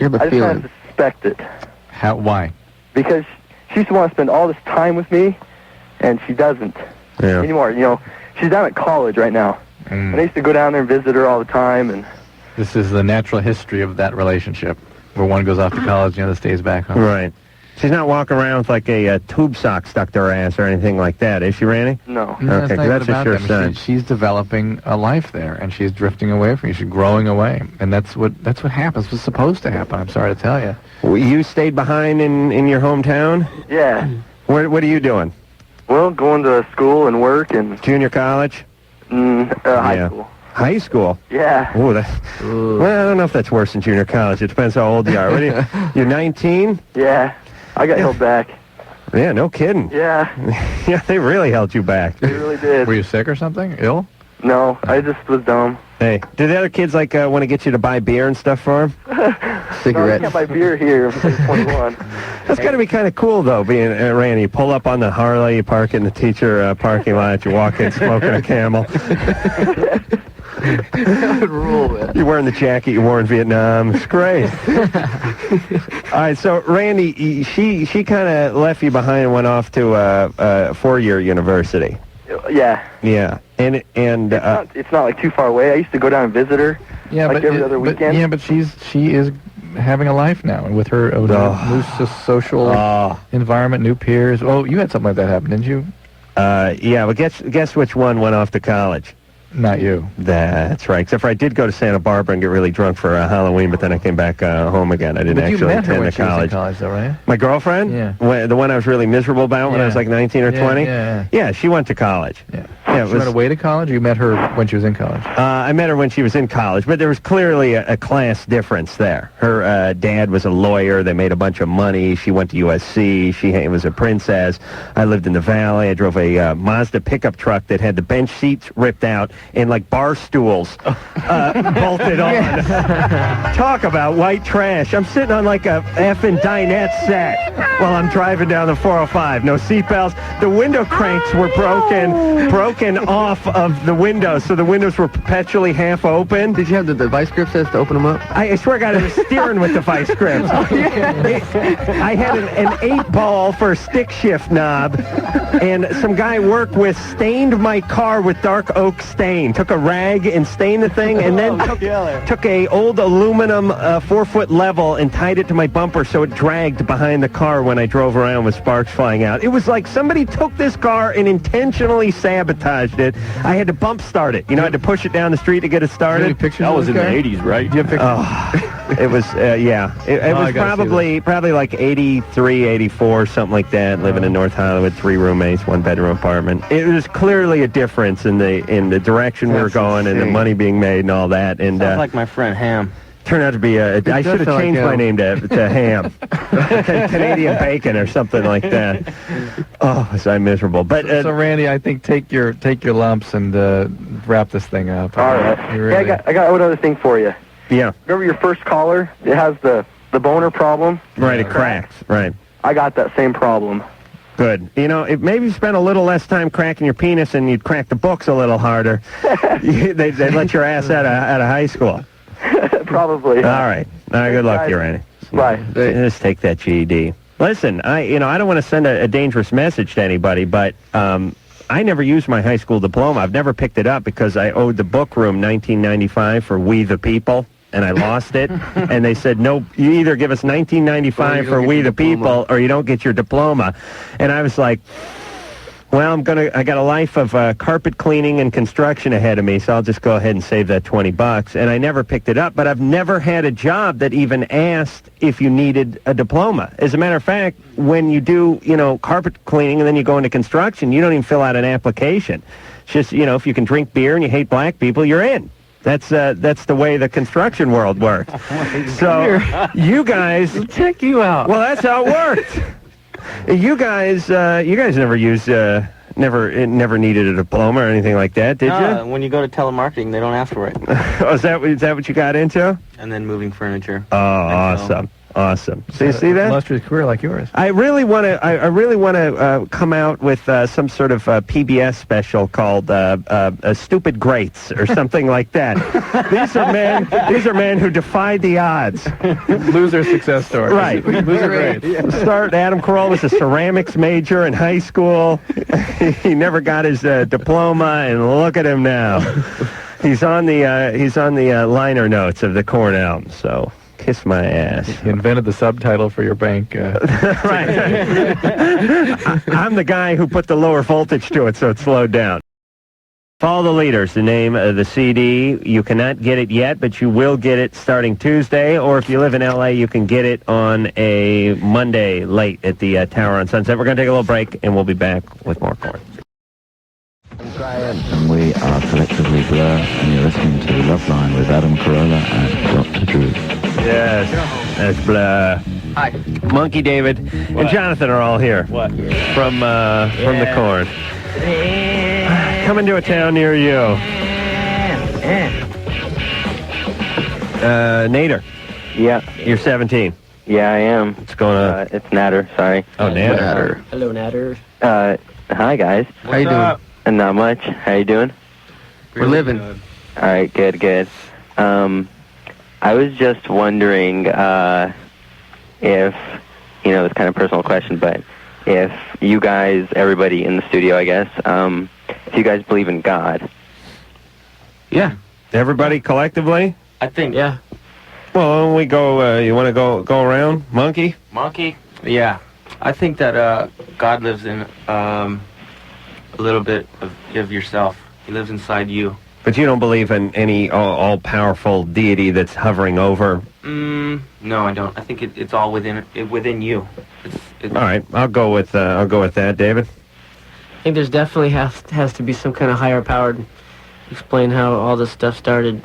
You have a feeling. I just kind of suspect it. Why? Because she used to want to spend all this time with me, and she doesn't anymore. You know, she's down at college right now. And I used to go down there and visit her all the time. And this is the natural history of that relationship, where one goes off to college and the other stays back home. Right. She's not walking around with like a tube sock stuck to her ass or anything like that, is she, Randy? No. Okay, that's a sure sign. She's developing a life there, and she's drifting away from you. She's growing away, and that's what happens. What's supposed to happen? I'm sorry to tell you. Well, you stayed behind in your hometown? Yeah. What are you doing? Well, going to school and work and... Junior college? High school. High school? Yeah. Ooh, well, I don't know if that's worse than junior college. It depends how old you are. What are you, you're 19? Yeah. I got held back. Yeah, no kidding. Yeah. Yeah, they really held you back. They really did. Were you sick or something? Ill? No, I just was dumb. Hey, did the other kids like want to get you to buy beer and stuff for them? Cigarettes. No, you can't buy beer here until 21. That's got to be kind of cool, though, being Randy. You pull up on the Harley, you park in the teacher parking lot, you walk in smoking a Camel. That would rule, man. You're wearing the jacket you wore in Vietnam. It's great. All right, so Randy, she kind of left you behind and went off to a four-year university. Yeah. Yeah, and it's not like too far away. I used to go down and visit her. Yeah, like every other weekend. Yeah, but she is having a life now, and with her new social environment, new peers. Oh, you had something like that happen, didn't you? Yeah, but guess which one went off to college? Not you. That's right. Except for I did go to Santa Barbara and get really drunk for Halloween, but then I came back home again. I didn't actually attend the college. You met her when she was in college, though, right? My girlfriend? Yeah. The one I was really miserable about when I was like 19 or 20? Yeah, she went to college. Yeah. She went away to college, or you met her when she was in college? I met her when she was in college, but there was clearly a class difference there. Her dad was a lawyer. They made a bunch of money. She went to USC. She was a princess. I lived in the Valley. I drove a Mazda pickup truck that had the bench seats ripped out and like bar stools bolted on. Talk about white trash. I'm sitting on like a effing dinette set while I'm driving down the 405. No seatbelts. The window cranks were broken off of the windows, so the windows were perpetually half open. Did you have the vice grip sets to open them up? I swear to God, I was steering with the vice grips. I had an 8-ball for a stick shift knob, and some guy worked with stained my car with dark oak stain. Took a rag and stained the thing, and then took a old aluminum 4-foot level and tied it to my bumper so it dragged behind the car when I drove around with sparks flying out. It was like somebody took this car and intentionally sabotaged it. I had to bump start it. You know, I had to push it down the street to get it started. That was in the 80s, right? Do you have pictures? It was, It was probably like 83, 84, something like that, living in North Hollywood, 3 roommates, 1-bedroom apartment. It was clearly a difference in the direction we were going and the money being made and all that. And sounds like my friend Ham. Turned out to be I should have changed my name to Ham. Canadian Bacon or something like that. Oh, was I miserable. But so Randy, I think take your lumps and wrap this thing up. All right. Really... Yeah, I got one other thing for you. Yeah. Remember your first caller? It has the boner problem? Right, it cracks. Right. I got that same problem. Good. You know, if maybe you spent a little less time cracking your penis and you'd crack the books a little harder, they'd let your ass out of high school. Probably. All right. Good luck to you, Randy. Bye. Let's take that GED. Listen, I don't want to send a dangerous message to anybody, but I never used my high school diploma. I've never picked it up because I owed the book room $19.95 for We the People, and I lost it. And they said, no, you either give us $19.95 for We the People or you don't get your diploma. And I was like, well, I got a life of carpet cleaning and construction ahead of me, so I'll just go ahead and save that $20. And I never picked it up, but I've never had a job that even asked if you needed a diploma. As a matter of fact, when you do, carpet cleaning and then you go into construction, you don't even fill out an application. It's just, if you can drink beer and you hate black people, you're in. That's the way the construction world works. So you guys... We'll check you out. Well, that's how it worked. You guys never used, never needed a diploma or anything like that, did you? When you go to telemarketing, they don't ask for it. Oh, is that what you got into? And then moving furniture. Oh, awesome. Awesome. So you see that? Illustrious career like yours. I really want to. I really want to come out with some sort of PBS special called "Stupid Greats" or something like that. These are men. These are men who defied the odds. Loser success story. Right. Loser greats. Adam Carolla was a ceramics major in high school. He never got his diploma, and look at him now. He's on the liner notes of the Korn album. So. Kiss my ass. He invented the subtitle for your bank. Right. I'm the guy who put the lower voltage to it so it slowed down. Follow the Leaders, the name of the CD. You cannot get it yet, but you will get it starting Tuesday, or if you live in L.A., you can get it on a Monday late at the Tower on Sunset. We're going to take a little break, and we'll be back with more Korn. And we are collectively Blur, and you're listening to Loveline with Adam Carolla and Dr. Drew. Yes, that's Blur. Hi. Monkey David and Jonathan are all here. What? From the Korn. Coming to a town near you. Nader. Yeah. You're 17. Yeah, I am. What's going on? It's Nader, sorry. Oh, Nader. Hello, Nader. Hi, guys. How you doing? Not much. How you doing? We're living. All right, good. I was just wondering if, it's kind of a personal question, but if you guys, everybody in the studio, I guess, if you guys believe in God. Yeah. Everybody collectively? I think, yeah. Well, when we go, you want to go around? Monkey? Monkey? Yeah. I think that God lives in a little bit of yourself. He lives inside you. But you don't believe in any all-powerful deity that's hovering over? No, I don't. I think it's all within you. It's all right, I'll go with that, David. I think there's definitely has to be some kind of higher power to explain how all this stuff started.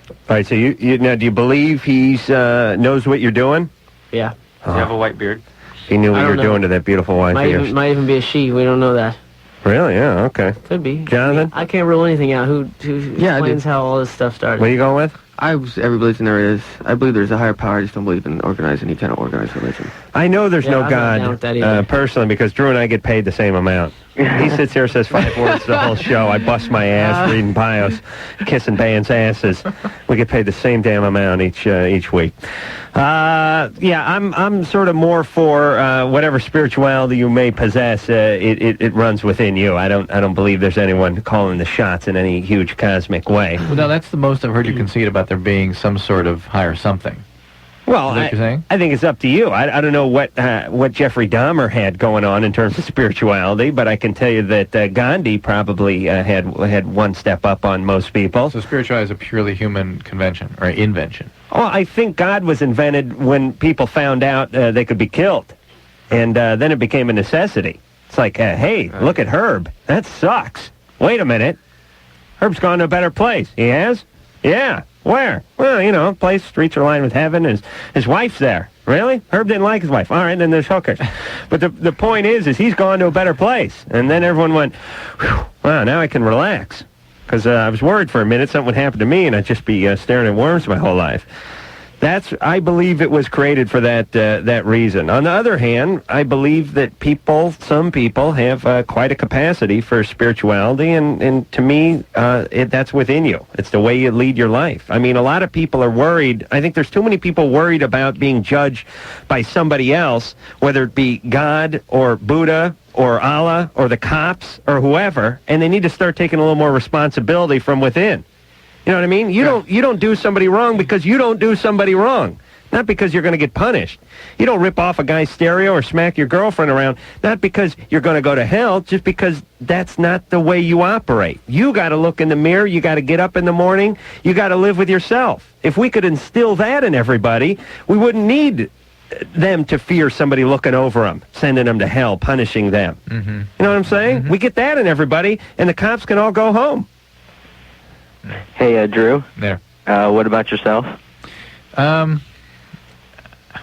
All right, so you now, do you believe he's knows what you're doing? Yeah. Does he have a white beard? He knew what you were doing to that beautiful wife of yours. Might even be a she. We don't know that. Really? Yeah, okay. Could be. Jonathan? I can't rule anything out. Who explains how all this stuff started? What are you going with? I believe there's a higher power. I just don't believe in any kind of organized religion. I know there's no I'm not down God with that either. personally, because Drew and I get paid the same amount. He sits here, says 5 words the whole show. I bust my ass reading bios, kissing bands' asses. We get paid the same damn amount each week. I'm sort of more for whatever spirituality you may possess. It runs within you. I don't believe there's anyone calling the shots in any huge cosmic way. Well, no, that's the most I've heard you concede about there being some sort of higher something. Well, Is that what you're saying? I think it's up to you. I don't know what Jeffrey Dahmer had going on in terms of spirituality, but I can tell you that Gandhi probably had one step up on most people. So spirituality is a purely human convention or invention. Well, I think God was invented when people found out they could be killed, and then it became a necessity. It's like, hey, look at Herb. That sucks. Wait a minute. Herb's gone to a better place. He has? Yeah. Where? Well, place, streets are lined with heaven, and his wife's there. Really? Herb didn't like his wife. All right, then there's hookers. But the point is he's gone to a better place. And then everyone went, whew, wow, now I can relax. Because I was worried for a minute something would happen to me, and I'd just be staring at worms my whole life. I believe it was created for that reason. On the other hand, I believe that some people have quite a capacity for spirituality, and to me, that's within you. It's the way you lead your life. I mean, a lot of people are worried. I think there's too many people worried about being judged by somebody else, whether it be God or Buddha or Allah or the cops or whoever, and they need to start taking a little more responsibility from within. You know what I mean? You don't do somebody wrong because you don't do somebody wrong. Not because you're going to get punished. You don't rip off a guy's stereo or smack your girlfriend around. Not because you're going to go to hell, just because that's not the way you operate. You got to look in the mirror. You got to get up in the morning. You got to live with yourself. If we could instill that in everybody, we wouldn't need them to fear somebody looking over them, sending them to hell, punishing them. Mm-hmm. You know what I'm saying? Mm-hmm. We get that in everybody, and the cops can all go home. Hey, Drew. There. What about yourself?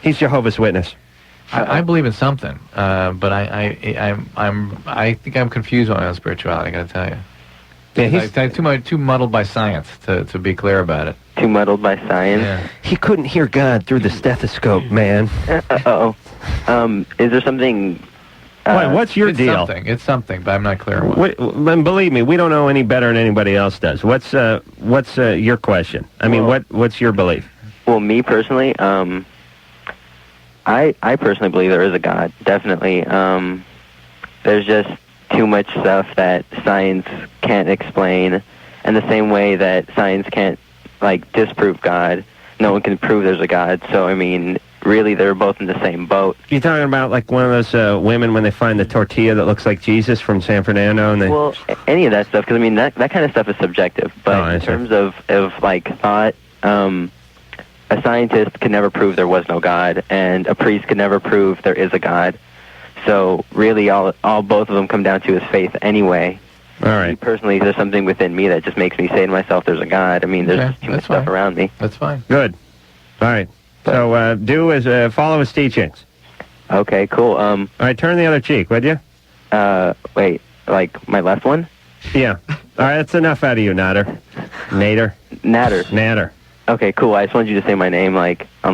He's Jehovah's Witness. I believe in something, but I think I'm confused on spirituality. I got to tell you. Yeah, too muddled by science to be clear about it. Too muddled by science? Yeah. he couldn't hear God through the stethoscope, man. Uh-oh. Is there something... Wait, what's your it's deal? It's something, but I'm not clear on what. And believe me, we don't know any better than anybody else does. What's your question? I mean, what's your belief? Well, me personally, I personally believe there is a God, definitely. There's just too much stuff that science can't explain, and the same way that science can't, disprove God, no one can prove there's a God. So, I mean, really, they're both in the same boat. You talking about like one of those women when they find the tortilla that looks like Jesus from San Fernando, and they... Well, any of that stuff, because, I mean, that kind of stuff is subjective. But in terms of thought, a scientist could never prove there was no God, and a priest could never prove there is a God. So really, all both of them come down to is faith anyway. All right. Me personally, there's something within me that just makes me say to myself, there's a God. I mean, there's just too much stuff around me. That's fine. Good. All right. So follow his teachings. Okay, cool. All right, turn the other cheek, would you? Wait, like my left one? Yeah. All right, that's enough out of you, Natter. Nader. Natter. Natter. Okay, cool. I just wanted you to say my name, on the